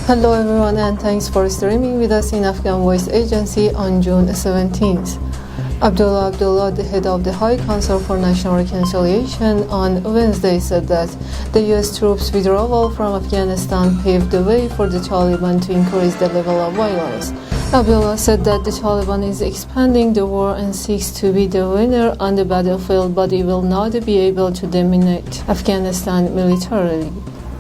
Hello everyone, and thanks for streaming with us in Afghan Voice Agency on June 17th. Abdullah, the head of the High Council for National Reconciliation, on Wednesday said that the US troops' withdrawal from Afghanistan paved the way for the Taliban to increase the level of violence. Abdullah said that the Taliban is expanding the war and seeks to be the winner on the battlefield, but it will not be able to dominate Afghanistan militarily.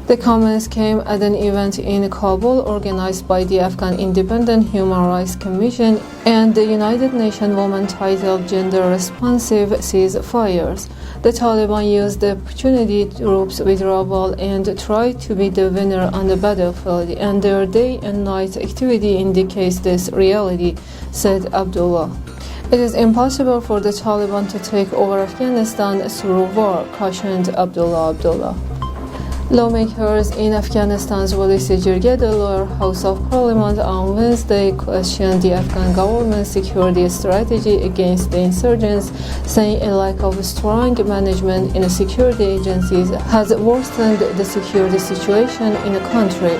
The comments came at an event in Kabul organized by the Afghan Independent Human Rights Commission and the United Nations Women titled Gender Responsive Ceasefires. The Taliban used the opportunity troops withdrawal and tried to be the winner on the battlefield, and their day and night activity indicates this reality, said Abdullah. It is impossible for the Taliban to take over Afghanistan through war, cautioned Abdullah. Lawmakers in Afghanistan's Walisi Jirga, the lower house of parliament, on Wednesday questioned the Afghan government's security strategy against the insurgents, saying a lack of strong management in the security agencies has worsened the security situation in the country.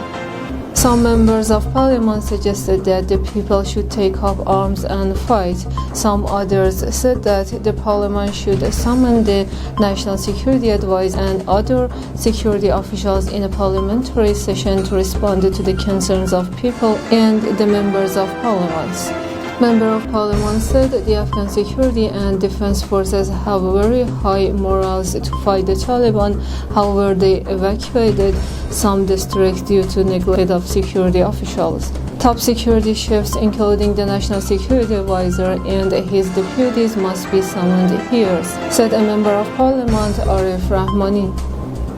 Some members of parliament suggested that the people should take up arms and fight. Some others said that the parliament should summon the National Security Advisor and other security officials in a parliamentary session to respond to the concerns of people and the members of parliament. Member of Parliament said the Afghan security and defense forces have very high morals to fight the Taliban. However, they evacuated some districts due to neglect of security officials. Top security chiefs, including the National Security Advisor and his deputies, must be summoned here, said a member of Parliament, Arif Rahmani.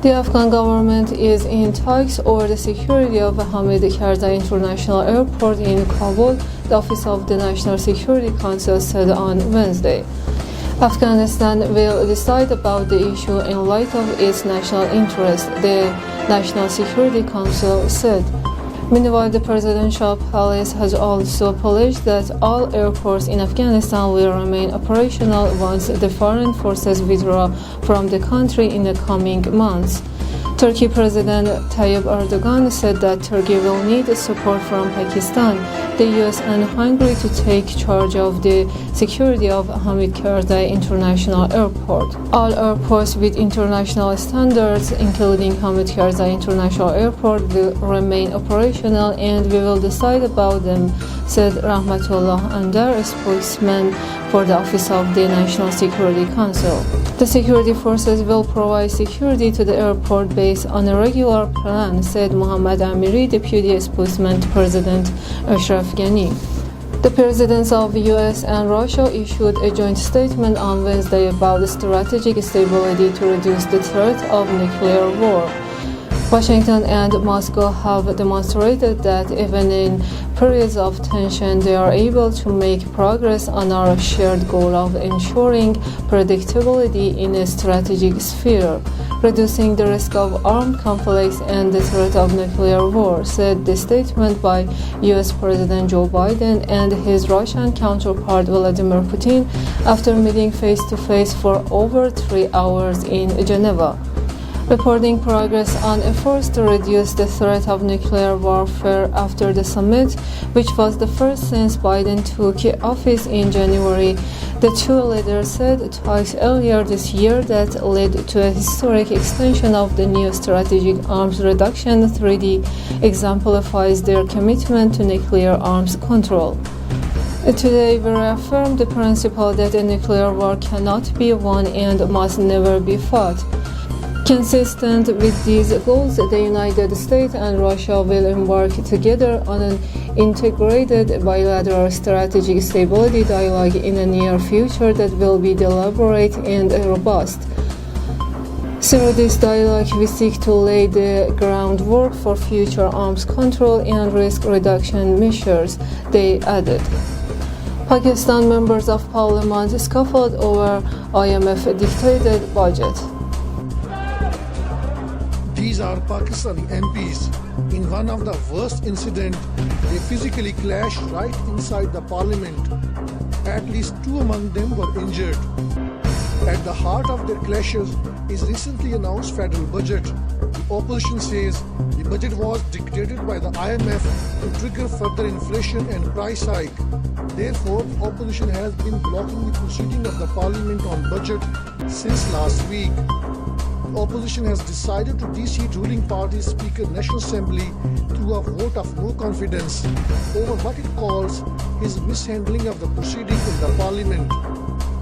The Afghan government is in talks over the security of Hamid Karzai International Airport in Kabul, the Office of the National Security Council said on Wednesday. Afghanistan will decide about the issue in light of its national interest, the National Security Council said. Meanwhile, the presidential palace has also pledged that all airports in Afghanistan will remain operational once the foreign forces withdraw from the country in the coming months. Turkey President Tayyip Erdogan said that Turkey will need support from Pakistan, the US and Hungary to take charge of the security of Hamid Karzai International Airport. All airports with international standards, including Hamid Karzai International Airport, will remain operational and we will decide about them, said Rahmatullah Andar, a spokesman for the Office of the National Security Council. The security forces will provide security to the airport based on a regular plan, said Mohammad Amiri, deputy spokesman to President Ashraf Ghani. The presidents of the US and Russia issued a joint statement on Wednesday about strategic stability to reduce the threat of nuclear war. Washington and Moscow have demonstrated that even in periods of tension, they are able to make progress on our shared goal of ensuring predictability in a strategic sphere, reducing the risk of armed conflicts and the threat of nuclear war, said the statement by US President Joe Biden and his Russian counterpart Vladimir Putin after meeting face-to-face for over 3 hours in Geneva. Reporting progress on efforts to reduce the threat of nuclear warfare after the summit, which was the first since Biden took office in January. The two leaders said twice earlier this year that led to a historic extension of the new strategic arms reduction treaty, exemplifies their commitment to nuclear arms control. Today, we reaffirm the principle that a nuclear war cannot be won and must never be fought. Consistent with these goals, the United States and Russia will embark together on an integrated bilateral strategic stability dialogue in the near future that will be deliberate and robust. Through this dialogue, we seek to lay the groundwork for future arms control and risk reduction measures, they added. Pakistan members of parliament scuffled over IMF-dictated budget. These are Pakistani MPs. In one of the worst incidents, they physically clashed right inside the parliament. At least 2 among them were injured. At the heart of their clashes is recently announced federal budget. The opposition says the budget was dictated by the IMF to trigger further inflation and price hike. Therefore, the opposition has been blocking the proceeding of the parliament on budget since last week. The opposition has decided to de-seat ruling party Speaker National Assembly through a vote of no confidence over what it calls his mishandling of the proceeding in the parliament.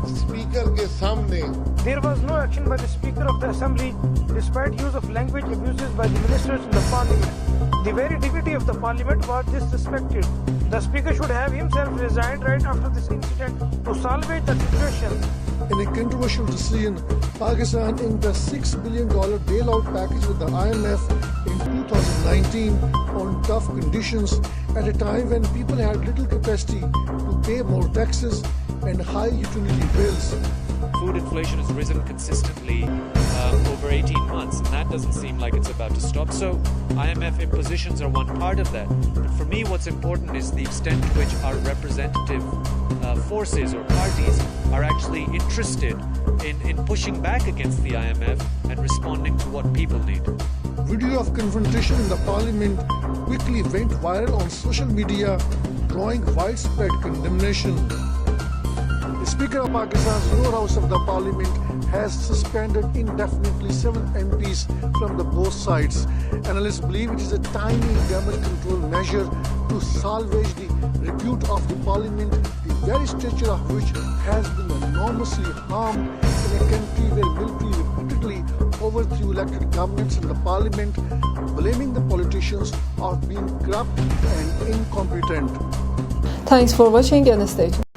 Speaker के सामने There was no action by the Speaker of the Assembly despite use of language abuses by the ministers in the Parliament. The very dignity of the Parliament was disrespected. The Speaker should have himself resigned right after this incident to salvage the situation. In a controversial decision, Pakistan inked a $6 billion bailout package with the IMF in 2019 on tough conditions at a time when people had little capacity to pay more taxes and high utility bills. Food inflation has risen consistently over 18 months, and that doesn't seem like it's about to stop. So IMF impositions are one part of that. But for me, what's important is the extent to which our representative forces or parties are actually interested in pushing back against the IMF and responding to what people need. Video of confrontation in the parliament quickly went viral on social media, drawing widespread condemnation. The Speaker of Pakistan's lower house of the parliament has suspended indefinitely 7 MPs from the both sides. Analysts believe it is a tiny damage control measure to salvage the repute of the parliament, the very stature of which has been enormously harmed in a country where military repeatedly overthrew elected governments in the parliament, blaming the politicians of being corrupt and incompetent. Thanks for watching and stay tuned.